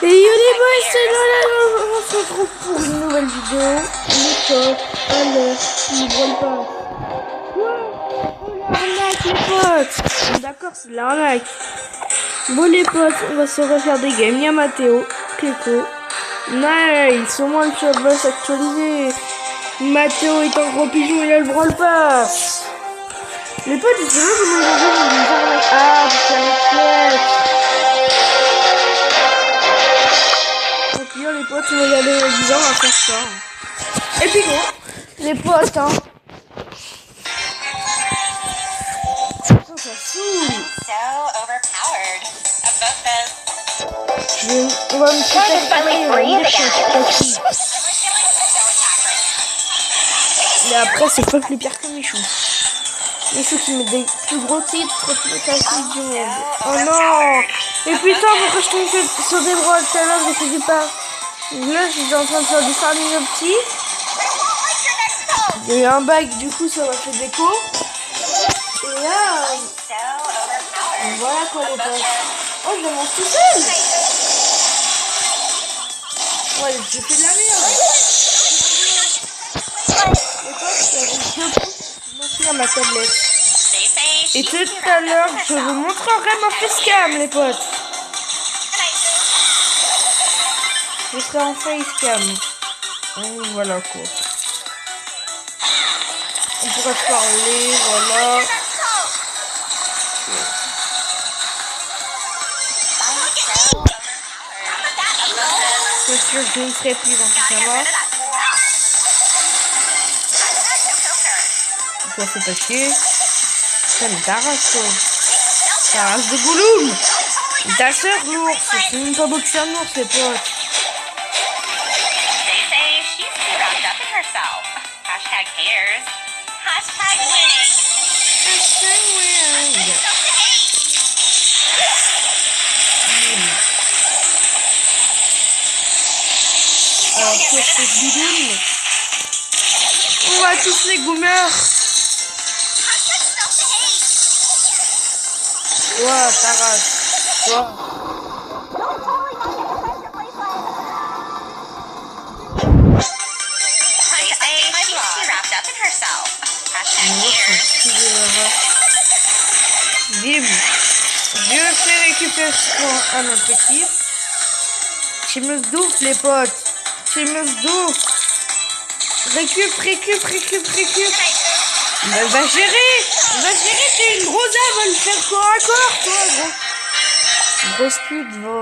Et yo les boys, c'est Lola, on se retrouve pour une nouvelle vidéo. Les potes, alors, ils volent pas. Quoi? L'arnaque les potes. D'accord, c'est de l'arnaque. Bon les potes, on va se refaire des games. Il y a Mathéo, Keiko. Nice, au moins le shop va s'actualiser. Mathéo est un gros pigeon, il a le brawl pass. Les potes, je sais pas comment ils ont fait les arnaques. Ah, c'est un piège. Donc yo les potes, on va y aller en disant, on va faire ça. Et puis gros, les potes, hein. Ça saoule. On va me faire mais après, c'est pas plus pire que Michou. Michou qui met des plus gros titres, plus classiques du monde. Oh non! Et putain, pourquoi je tombe sur des bras tout à l'heure, j'ai fait du pas. Là, j'étais en train de faire du farming optique. Il y a eu un bug, du coup, ça m'a fait déco. Et là, voilà quoi les potes. Oh, je mange tout seul! Ouais, j'ai fait de la merde! Les potes, je montrer ma tablette. Et tout à l'heure, je vous montrerai ma facecam, les potes. Je serai en facecam. Voilà quoi. On pourrait se parler, voilà. C'est sûr que je ne serai plus dans ce cas-là. Toi, c'est pas chier. Ça me t'arrache, quoi. Ta race de Gouloum. Ta sœur, l'ours. C'est même pas boxer un ours, les potes. Alors, qu'est-ce que c'est Gouloum? On va tous les goomers. Ouah, t'arraches. Ouah. Bim. Je fais récupération à notre équipe. Tu me douf les potes. Tu me douf. Récup. Va gérer, t'es une grosse âme, va le faire corps à corps, toi, gros. Grosse pute, va.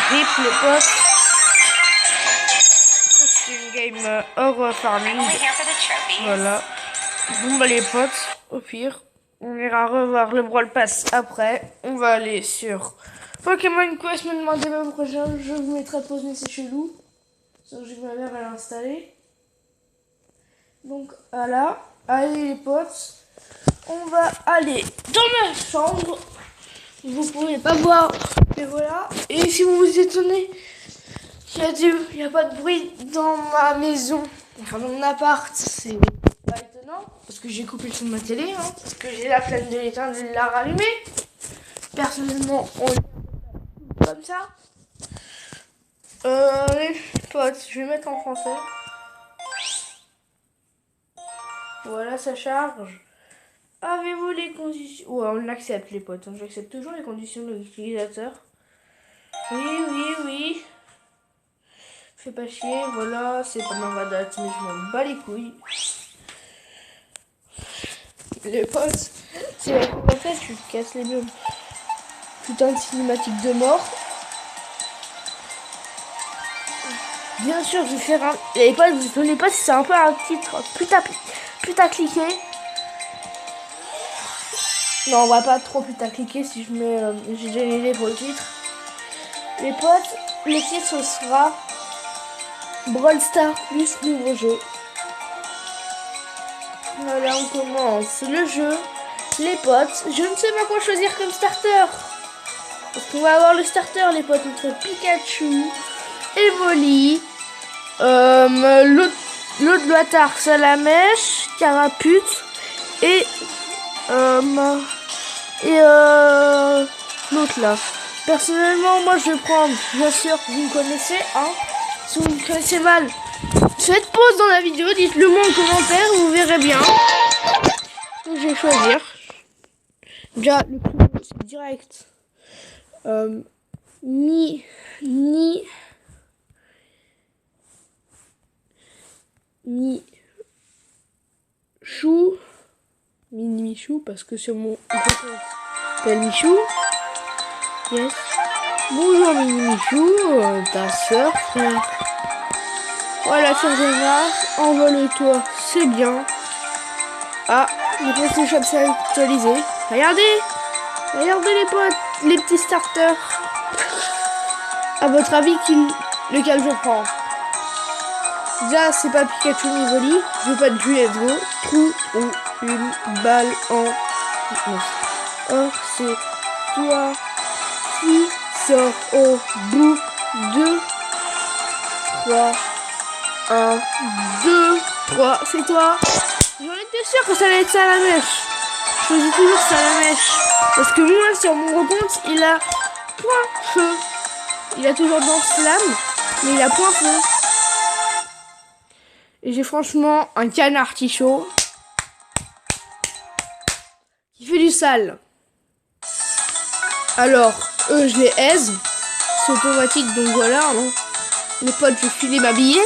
Rip, les potes. C'est une game hors farming. Voilà. Bon, bah, les potes, au pire, on ira revoir le Brawl Pass après. On va aller sur Pokémon Quest, me demandez même prochain. Je vous mettrai pause, mais c'est chelou. Sinon, j'ai ma mère à l'installer. Donc voilà, allez les potes, on va aller dans ma chambre. Vous pouvez pas voir, mais voilà. Et si vous vous étonnez, il y a pas de bruit dans ma maison, enfin dans mon appart, c'est pas étonnant parce que j'ai coupé le son de ma télé, hein, parce que j'ai la flemme de l'éteindre et de la rallumer. Personnellement, on est comme ça. Les potes, je vais mettre en français. Voilà, ça charge. Avez-vous les conditions... Ouais, on accepte les potes. J'accepte toujours les conditions de l'utilisateur. Oui. Fais pas chier, voilà. C'est pas ma date, mais je m'en bats les couilles. Les potes, c'est la en fait, je casse les murs. Putain de cinématique de mort. Bien sûr, je vais faire un... Les potes, vous ne savez pas si c'est un peu un titre putacliqué. Non, on va pas trop putacliquer si je mets... j'ai déjà une idée pour le titre. Les potes, le titre ce sera Brawl Stars plus nouveau jeu. Voilà, on commence le jeu. Les potes, je ne sais pas quoi choisir comme starter. Parce qu'on va avoir le starter, les potes, entre Pikachu, Evoli, l'autre bâtard Salamèche, Carapute et l'autre là. Personnellement, moi je vais prendre, bien sûr, vous me connaissez, hein. Si vous me connaissez mal, faites pause dans la vidéo, dites-le moi en commentaire, vous verrez bien. Donc, je vais choisir. Déjà, le plus c'est direct. Mi Chou. Mini Michou, parce que sur mon compte s'appelle Michou. Yes. Bonjour Mini Michou, ta soeur, frère. Voilà, sur Gérard, envole-toi, c'est bien. Ah, le PlayStation s'est actualisé. Regardez les potes, les petits starters. À votre avis, lequel je prends? Déjà, c'est pas Pikachu ni Voli. Je veux pas de let's go. Trou ou une balle en... Oh, c'est toi qui sors au bout de 3, 1, 2, 3. C'est toi. J'en étais sûr que ça allait être ça à la mèche. Je faisais toujours ça à la mèche. Parce que moi, sur mon compte, il a point feu. Il a toujours dans flamme, mais il a point feu. Et j'ai franchement un canard artichaut qui fait du sale. Alors, eux, je les aise. C'est automatique, donc voilà. Hein. Les potes, je vais filer m'habiller.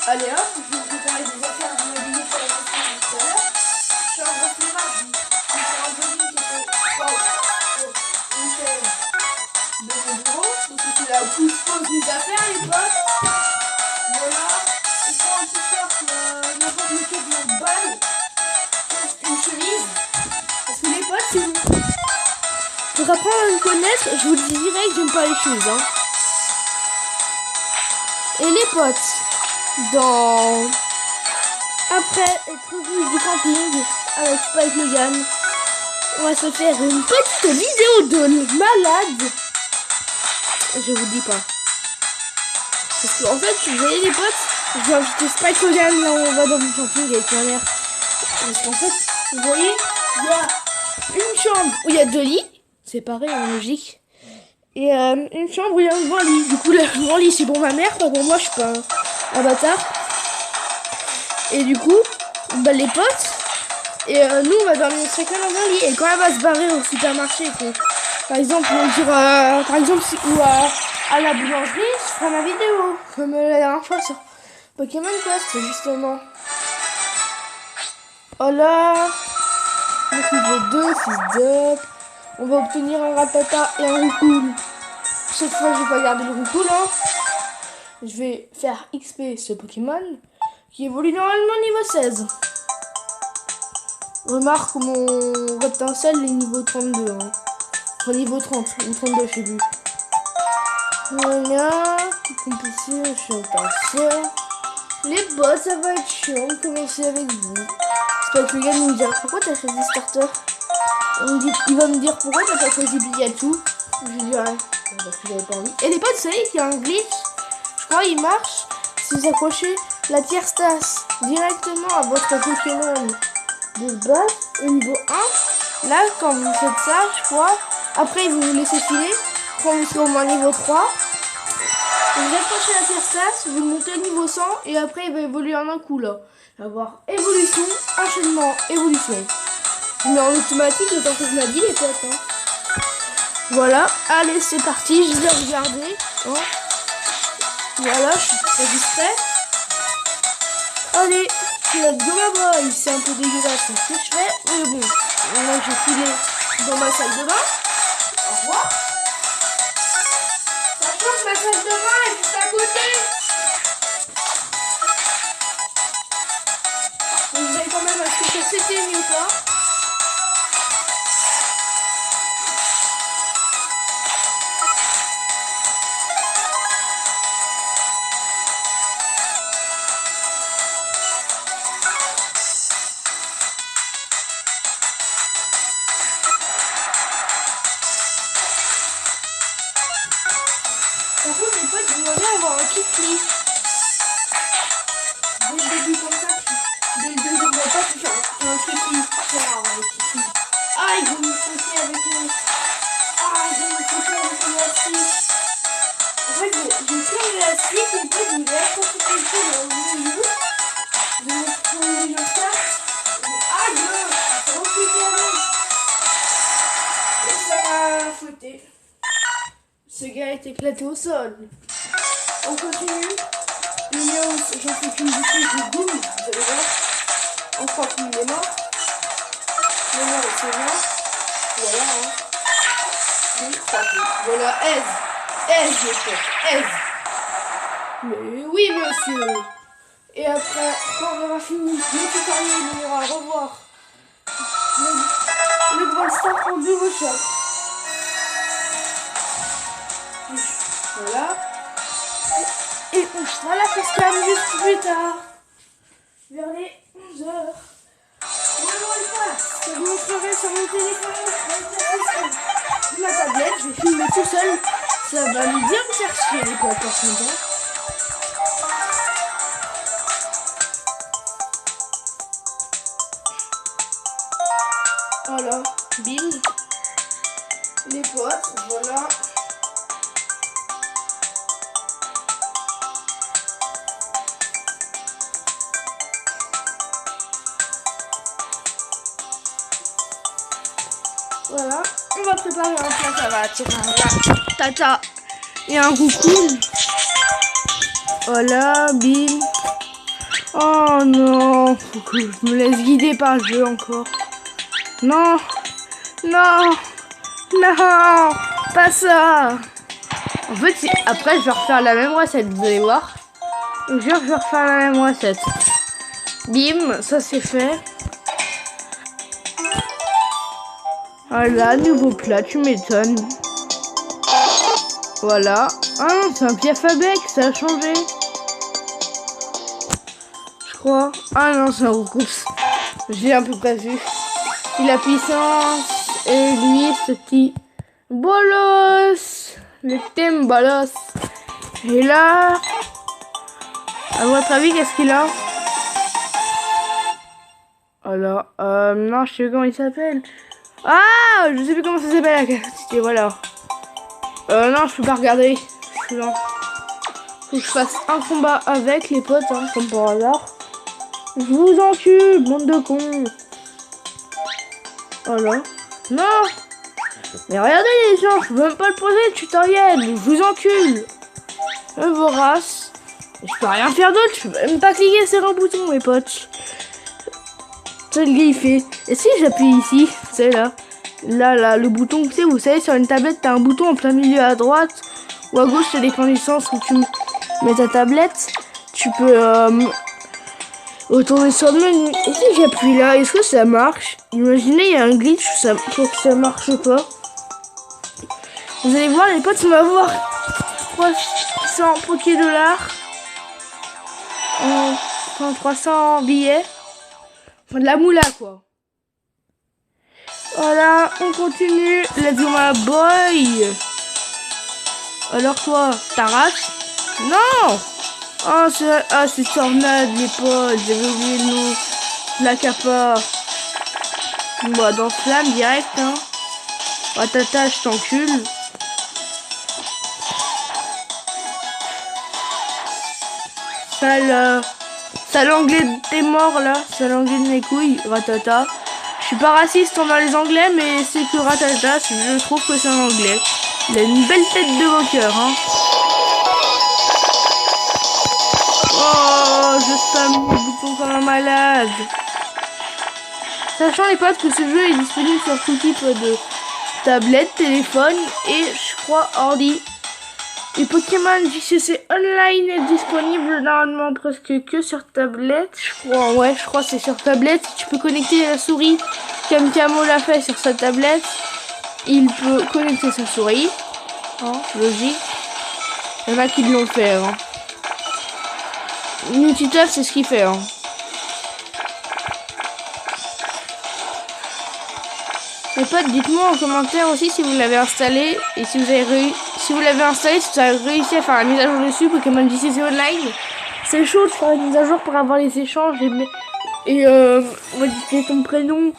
Allez hop, je vais vous préparer des affaires de m'habiller pour la semaine tout à l'heure. Je suis en reflet mardi. Je suis en jogging qui était une chaise de mon bureau. Parce que c'est là où je pose mes affaires, les potes. Voilà. Je prends un t-shirt, n'importe lequel de notre balle. Une chemise. Parce que les potes, c'est vous. Pour apprendre à me connaître, je vous le dis direct, j'aime pas les choses. Hein. Et les potes, après être revenu du camping avec Spike Logan, on va se faire une petite vidéo de malade. Je vous dis pas. Parce qu'en fait, vous voyez les potes, je vais inviter Spike Logan là où on va dans mon camping avec ma mère. Parce qu'en fait, vous voyez, il y a une chambre où il y a 2 lits, séparés en logique. Et une chambre où il y a un grand lit. Du coup, le grand lit, c'est pour ma mère, pas pour moi, je suis pas un bâtard. Et du coup, bah, les potes, et nous, on va dormir chacun dans un lit. Et quand elle va se barrer au supermarché, par exemple, on dira, par exemple, ou à la boulangerie, je ferai ma vidéo, comme la dernière fois sur Pokémon Quest, justement. Oh là, donc niveau 2, fils d'up. On va obtenir un Ratata et un Roucoule. Cette fois, je vais pas garder le Roucoule. Hein. Je vais faire XP ce Pokémon qui évolue normalement niveau 16. Remarque mon Reptincelle est niveau 32. Hein. Enfin, niveau 30 ou 32, je sais plus. Voilà. Compliqué, je suis Reptincelle. Les bots, ça va être chiant de commencer avec vous. C'est pas que le gars me dire pourquoi t'as choisi starter. Il va me dire pourquoi t'as pas choisi Pikachu. Je lui dirais parce que j'avais pas envie. Et les potes, vous savez qu'il y a un glitch. Je crois il marche si vous accrochez la pierre Stas directement à votre Pokémon de base au niveau 1. Là, quand vous faites ça, je crois, après vous vous laissez filer. Quand vous serez au moins niveau 3, vous accrochez la pierre Stas, vous montez au niveau 100 et après il va évoluer en un coup là. Il va avoir évolution, enchaînement, évolution. Mais en automatique, autant que je m'habille les potes. Hein. Voilà, allez, c'est parti, je vais regarder. Hein. Voilà, je suis très distrait. Allez, let's go ma boy. C'est un peu dégueulasse ce que je fais, mais bon. Moi, je vais filer dans ma salle de bain. Au revoir. Sachant que ma salle de bain est juste à côté. Donc, vous allez quand même est-ce que c'était mieux ou pas. Par contre, les potes, j'aimerais bien avoir un Kikli. Dès le début, comme ça, dès le deuxième repas, tu fais un Kikli. C'est rare avec Kikli. Ah, ils vont me sauter avec nous. Ah, ils là, quand tu fais le au milieu, de mettre ton milieu 4, aïe, ça refait bien. Et ça m'a fouetté. Ce gars est éclaté au sol. On continue. Le mien, j'en fais qu'une bouchée, je boum, vous allez voir. On croit qu'il est mort. Le mien, c'est mort. Voilà, hein. Voilà, aise, les potes, aise. Mais oui, monsieur. Et après, quand on aura fini le tutoriel, on ira revoir le Brawl Stars en double shot. Voilà. Et on sera la facecam juste plus tard. Vers les 11h. Moi, je vous montrerai sur mon téléphone. Ma tablette, je vais filmer tout seul. Ça va me bien me faire chier les potes par contre. Voilà, bim. Les potes, voilà. Voilà, on va préparer un plat, ça va tirer un plat. Tata et un coucou. Voilà, bim. Oh non, faut que je me laisse guider par le jeu encore. Non, non, non, pas ça. En fait, après, je vais refaire la même recette, vous allez voir. Je jure, je vais refaire la même recette. Bim, ça c'est fait. Voilà, nouveau plat, tu m'étonnes. Voilà. Ah non, c'est un piaf à bec, ça a changé. Je crois. Ah non, c'est un roucousse. J'ai un peu pas vu. Et la puissance. Et lui, ce petit bolos. Le thème bolos. Et là, à votre avis, qu'est-ce qu'il a? Alors, non, je sais plus comment il s'appelle. Ah, je sais plus comment ça s'appelle la quantité, voilà. Non, je peux pas regarder. Je suis lent. Faut que je fasse un combat avec les potes, hein, comme par hasard. Je vous encule, bande de cons. Voilà. Non. Mais regardez les gens, je peux même pas le poser le tutoriel. Je vous encule. Un vorace. Je peux rien faire d'autre, je peux même pas cliquer sur un bouton, mes potes. C'est le gars il fait. Et si j'appuie ici, c'est là. Là, le bouton, tu sais, vous savez, sur une tablette, t'as un bouton en plein milieu à droite ou à gauche, ça dépend du sens où tu mets ta tablette. Tu peux retourner sur le menu. Et si j'appuie là, est-ce que ça marche? Imaginez, il y a un glitch, pour que ça marche pas. Vous allez voir, les potes, on va voir 300 $. En 300 billets. Enfin, de la moula, quoi. Voilà, on continue. Let's go, my boy. Alors, toi, t'arraches? Non! Oh, c'est Tornade, les potes. J'avais oublié le nom. La capa. Bon, dans Flamme, direct, hein. Ratata, je t'encule. Sale anglais de tes morts, là. Sale anglais de mes couilles. Ratata. Je suis pas raciste envers les anglais, mais c'est que Ratata, je trouve que c'est un anglais. Il a une belle tête de vainqueur, hein. Oh, je spamme le bouton comme un malade. Sachant les potes que ce jeu est disponible sur tout type de tablette, téléphone et je crois ordi. Et Pokémon JCC Online est disponible normalement presque que sur tablette. Je crois, ouais, je crois que c'est sur tablette. Tu peux connecter la souris comme Camo l'a fait sur sa tablette. Il peut connecter sa souris. Hein, logique. Il y en a qui l'ont fait. Hein. Multitouch, c'est ce qu'il fait. Hein. Les potes, dites-moi en commentaire aussi si vous l'avez installé et si vous avez si vous l'avez installé, si vous avez réussi à faire la mise à jour dessus, Pokémon JCC Online. C'est chaud de faire une mise à jour pour avoir les échanges et modifier ton prénom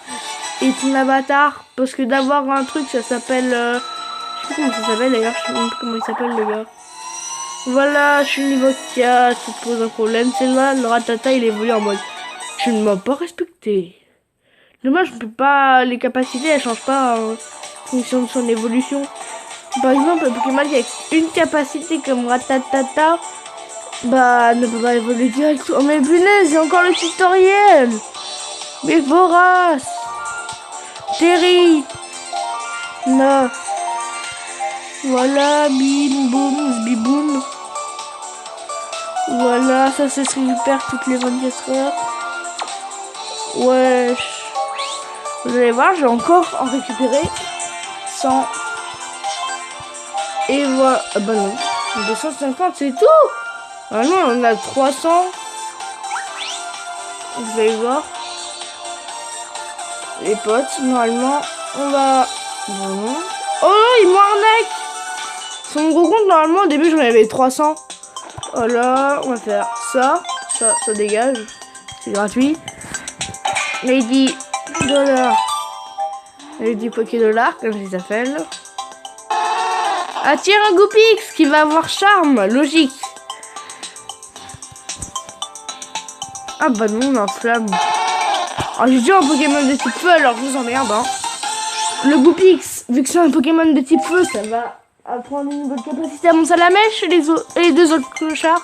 et ton avatar. Parce que d'avoir un truc, ça s'appelle... je sais pas comment ça s'appelle d'ailleurs, je sais même pas comment il s'appelle le gars. Voilà, je suis niveau 4, ça te pose un problème. C'est là, le ratata il évolue en mode tu ne m'as pas respecté. Dommage, je peux pas. Les capacités elles changent pas en fonction de son évolution. Par exemple, un Pokémon avec une capacité comme Ratatata, bah ne peut pas évoluer direct. Oh mais punaise, il y a encore le tutoriel. Mais vorace. Terry. Là. Voilà, bim, boum, biboum. Voilà, ça se récupère toutes les 24 heures. Wesh. Vous allez voir, je vais encore en récupérer 100. Et voilà. Ah bah non. 250, c'est tout. Ah non, on a 300. Vous allez voir. Les potes, normalement, on va... Bon. Oh, il m'arnaque. Sur mon gros compte, normalement, au début, j'en avais 300. Voilà, on va faire ça. Ça dégage. C'est gratuit. Lady Dollar. Lady Poké Dollar, comme je les appelle. Attire un Goopix qui va avoir charme. Logique. Ah bah non, on a flamme. Ah, j'ai dit un Pokémon de type feu, alors je vous emmerde. Hein. Le Goopix, vu que c'est un Pokémon de type feu, ça va apprendre une bonne capacité à mon salamèche et les deux autres clochards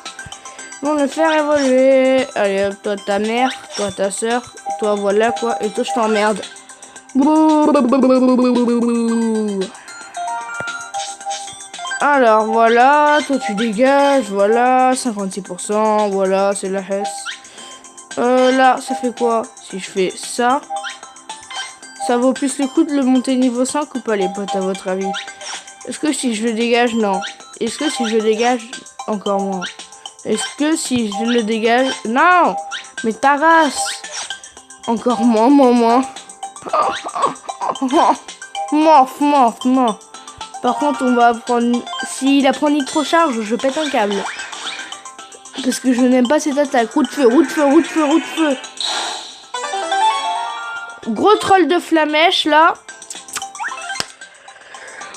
vont le faire évoluer. Allez hop, toi ta mère, toi ta soeur, toi voilà quoi, et toi je t'emmerde. Alors voilà, toi tu dégages, voilà, 56%, voilà, c'est la hesse. Là, ça fait quoi? Si je fais ça, ça vaut plus le coup de le monter niveau 5 ou pas les potes à votre avis? Est-ce que si je le dégage, non. Est-ce que si je le dégage, encore moins. Est-ce que si je le dégage, non. Mais ta race, encore moins. Morph. Par contre, on va prendre, s'il apprend Nitro-Charge, je pète un câble. Parce que je n'aime pas cette attaque. Roue de feu. Gros troll de flamèche, là.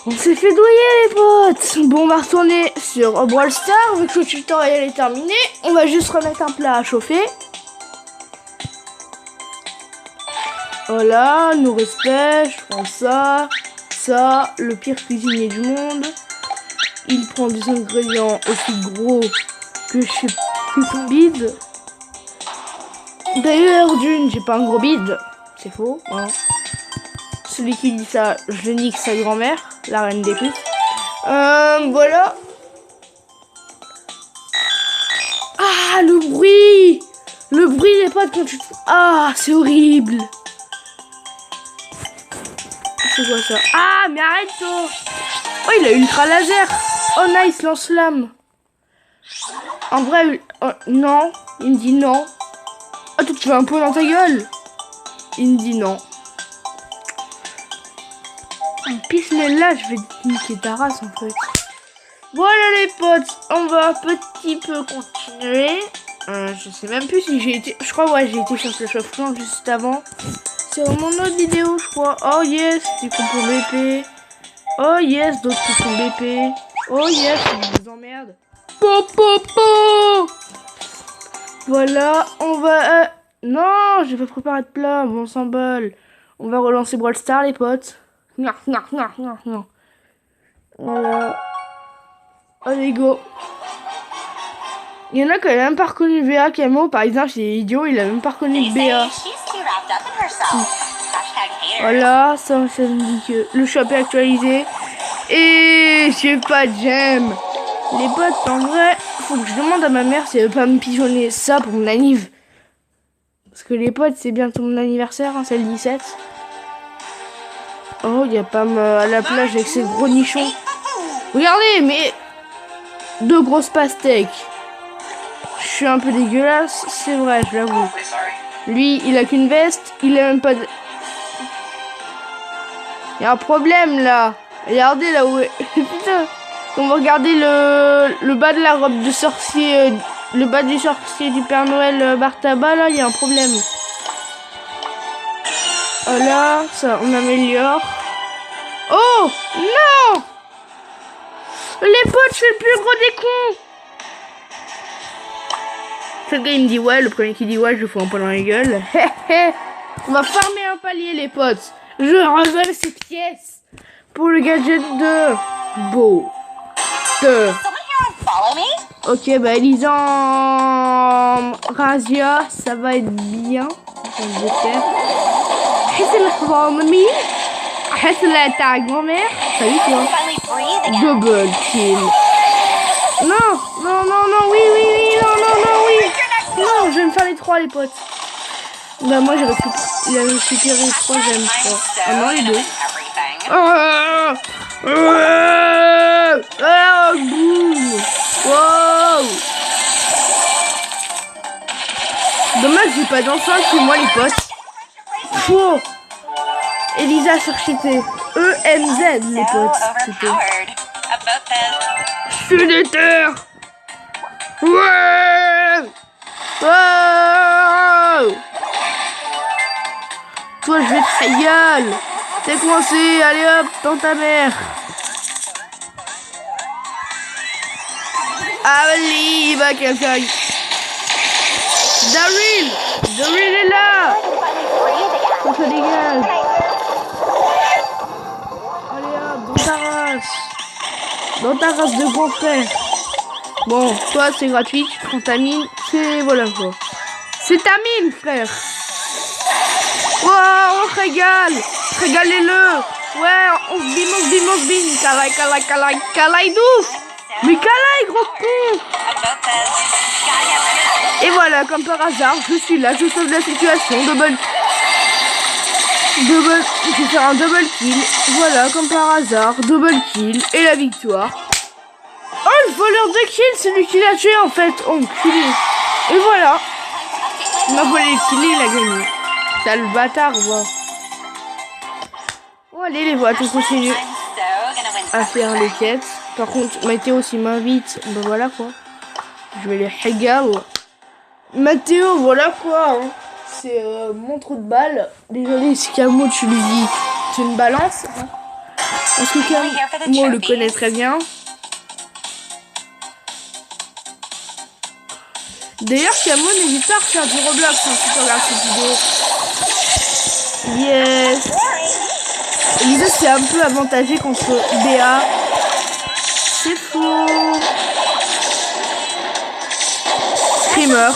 On s'est fait douiller les potes. Bon, on va retourner sur Brawl Stars. Vu que le tutoriel est terminé, on va juste remettre un plat à chauffer. Voilà, nous respect. Je prends ça. Ça, le pire cuisinier du monde. Il prend des ingrédients aussi gros que chez Cuisson Bide. D'ailleurs, d'une, j'ai pas un gros bide. C'est faux, hein. Celui qui dit ça, je nique sa grand-mère, la reine des putes. Voilà. Ah, le bruit des potes quand tu... Ah, c'est horrible. C'est quoi ça? Ah, mais arrête-toi. Oh, il a ultra laser. Oh, nice, lance-flamme. En vrai, non. Il me dit non. Ah, toi, tu veux un peu dans ta gueule. Il me dit non. En plus, mais là, je vais niquer ta race, en fait. Voilà, les potes. On va un petit peu continuer. Je sais même plus si j'ai été... Je crois, ouais, j'ai été sur le chauffe-clan juste avant. C'est mon autre vidéo, je crois. Oh, yes, du concours BP. Oh, yes, d'autres concours BP. Oh, yes, je vous emmerde. Voilà, on va... Non, je vais pas préparer de plat, on s'emballe. On va relancer Brawl Stars, les potes. Non. Voilà. Allez, go. Il y en a qui n'ont même pas reconnu BA Camo, par exemple, c'est idiot, il a même pas reconnu BA. Voilà, ça me dit que le shop est actualisé. Et j'ai pas de gemme. Les potes, en vrai, faut que je demande à ma mère si elle veut pas me pigeonner ça pour mon anniv. Parce que les potes, c'est bientôt mon anniversaire, hein, c'est le 17. Oh, il y a pas à la plage avec ces gros nichons. Regardez, mais... deux grosses pastèques. Je suis un peu dégueulasse, c'est vrai, je l'avoue. Lui, il a qu'une veste, il a même pas de... Il y a un problème, là. Regardez, là où est... Putain. On va regarder le bas de la robe de sorcier... le bas du sorcier du Père Noël Bartaba, là, il y a un problème. Voilà, ça, on améliore. Oh, non! Les potes, je suis le plus gros des cons! Ce gars il me dit ouais, le premier qui dit ouais, je le fous un peu dans la gueule. On va farmer un palier les potes. Je révèle ces pièces pour le gadget de Beau. Ok, bah Elisam Razia, ça va être bien. Je vais faire. La ta grand-mère. Salut toi. Double kill. Non, non, non, non, oui, oui, oui, non, non, non, oui. Non, je vais me faire les 3 les potes. Bah moi il a récupéré le 3ème je crois. Ah non les 2. Boum. Wow. Dommage j'ai pas d'enceinte chez moi les potes. Faux. Elisa sur cheaté. EMZ les potes. Je suis déter. Ouais. Wow. Toi je vais te gueule. T'es coincé, allez hop, dans ta mère. Allez, va quelqu'un. Daryl est là. On se dégage. Allez hop, dans ta race de grand frère. Bon, toi c'est gratuit, tu prends ta mine, c'est voilà quoi. C'est ta mine frère. Wow, on se régale. Régalez-le. Ouais, on se bime. Calaï d'ouf. Mais calaï, gros con. Et voilà, comme par hasard, je suis là, je sauve la situation. Double. Je vais faire un double kill. Voilà, comme par hasard, double kill. Et la victoire. Oh, le voleur de kill, c'est lui qui l'a tué en fait. Enculé. Et voilà. Il m'a volé le kill et il a gagné. Sale bâtard, quoi. Bon, allez, les voix, on continue à faire les quêtes. Par contre, Mathéo, s'il m'invite, ben voilà quoi. Je vais les régaler. Mathéo, voilà quoi. Hein. C'est mon trou de balle. Désolé si Camo, tu lui dis c'est une balance. Hein. Parce que Camo le connaît très bien. D'ailleurs, Camo, n'hésite pas à refaire du Roblox hein, si tu regardes cette vidéo. Yes. Elisa, c'est un peu avantagé contre BA. C'est faux. Screamer.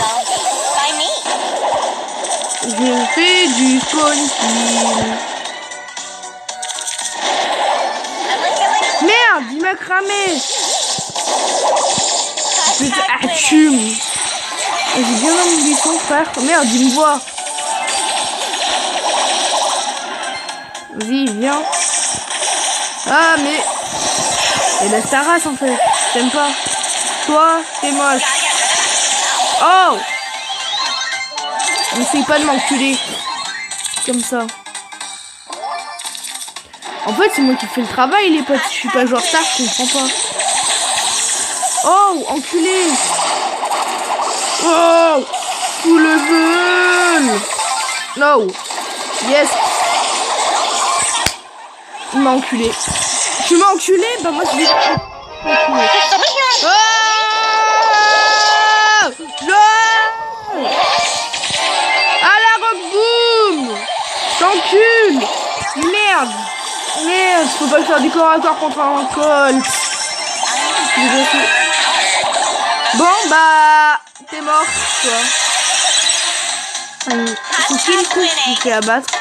Je fais du spawn kill. Merde, il m'a cramé. Je t'assume. J'ai bien mon buisson, frère. Merde, il me voit. Vas-y, viens. Ah, mais... Et bah, ta race, en fait. J'aime pas. Toi, t'es moche. Oh! N'essaye pas de m'enculer. Comme ça. En fait, c'est moi qui fais le travail, les potes. Je suis pas joueur star, je comprends pas. Oh, enculé. Oh! Tout le veulent. No. Yes. Il m'a enculé. Tu m'as enculé? Bah moi je vais enculer. Oh! À la rock boom! T'encules! Merde! Merde, faut pas faire du corps à corps contre un col. Bon bah t'es mort toi. C'est qui le coup qui fait abattre?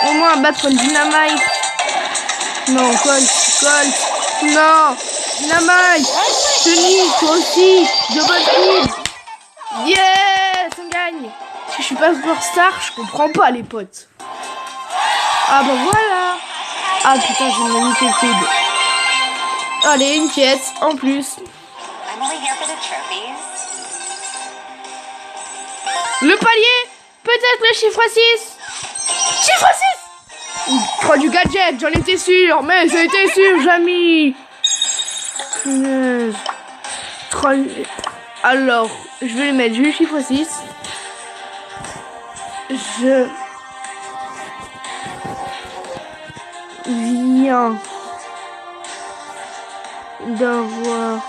Au moins abattre une dynamite. Non, Colt. Non, dynamite. Tenue, toi aussi. Double kill. Yes, on gagne. Si je suis pas superstar, je comprends pas les potes. Ah bah voilà. Ah putain, j'ai me niqué le coude. Allez, une quête en plus. Le palier. Peut-être le chiffre 6. Chiffre 6. 3 du gadget, j'en étais sûr, mais c'était sûr, Jamy. Alors, je vais le mettre le chiffre 6. Je viens d'avoir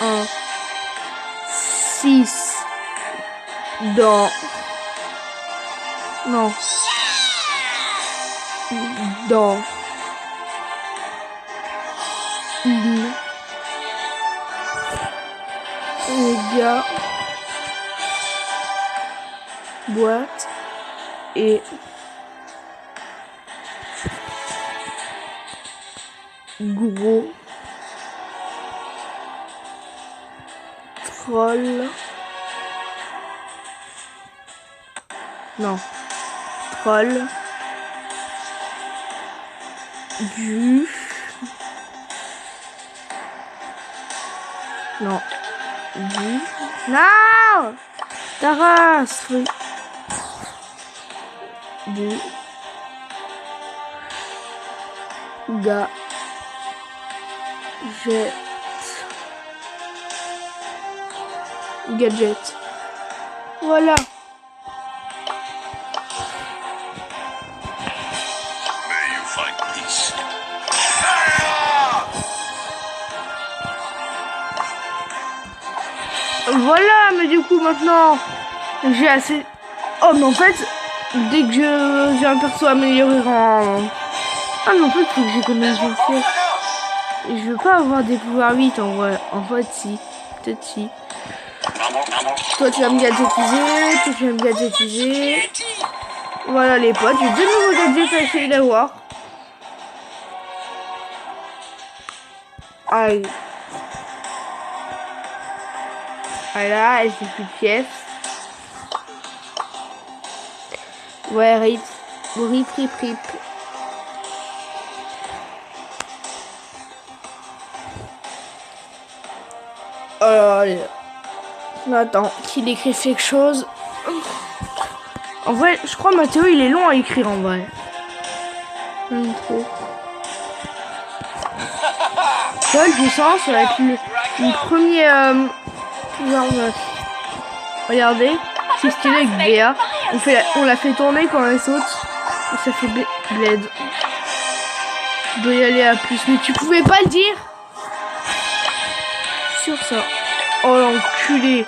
1, 6 dans... Non. Dans une méga boîte et gros troll. Non. Troll du... Non. Du... Non. Ta race, oui. Du... Gadget. Voilà. Voilà, mais du coup maintenant j'ai assez. Oh, mais en fait, dès que j'ai un perso amélioré en. Ah, mais en fait, faut que j'économise mon fief. Je veux pas avoir des pouvoirs 8 en vrai. En fait, si. Peut-être si. Toi, tu vas me gadgetiser. Toi, tu vas me gadgetiser. Voilà les potes. J'ai deux nouveaux gadgets à essayer d'avoir. Aïe. Voilà, j'ai plus de pièces. Ouais, rip. Rip. Allez. Attends, qu'il écrit quelque chose. En vrai, je crois Mathéo, il est long à écrire en vrai. Trop. Seul puissance, ça va être le premier pouvoir neuf. Regardez, c'est stylé avec Béa. On l'a fait tourner quand elle saute. Et ça fait bled. Je dois y aller à plus. Mais tu pouvais pas le dire? Sur ça. Oh l'enculé.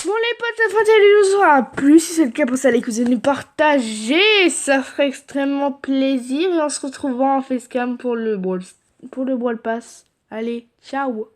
Bon les potes, la fin de la vidéo sera plus. Si c'est le cas, pensez à les cousiner, partager. Ça ferait extrêmement plaisir. Et on se retrouvera en facecam pour le Brawl Pass. Allez, ciao.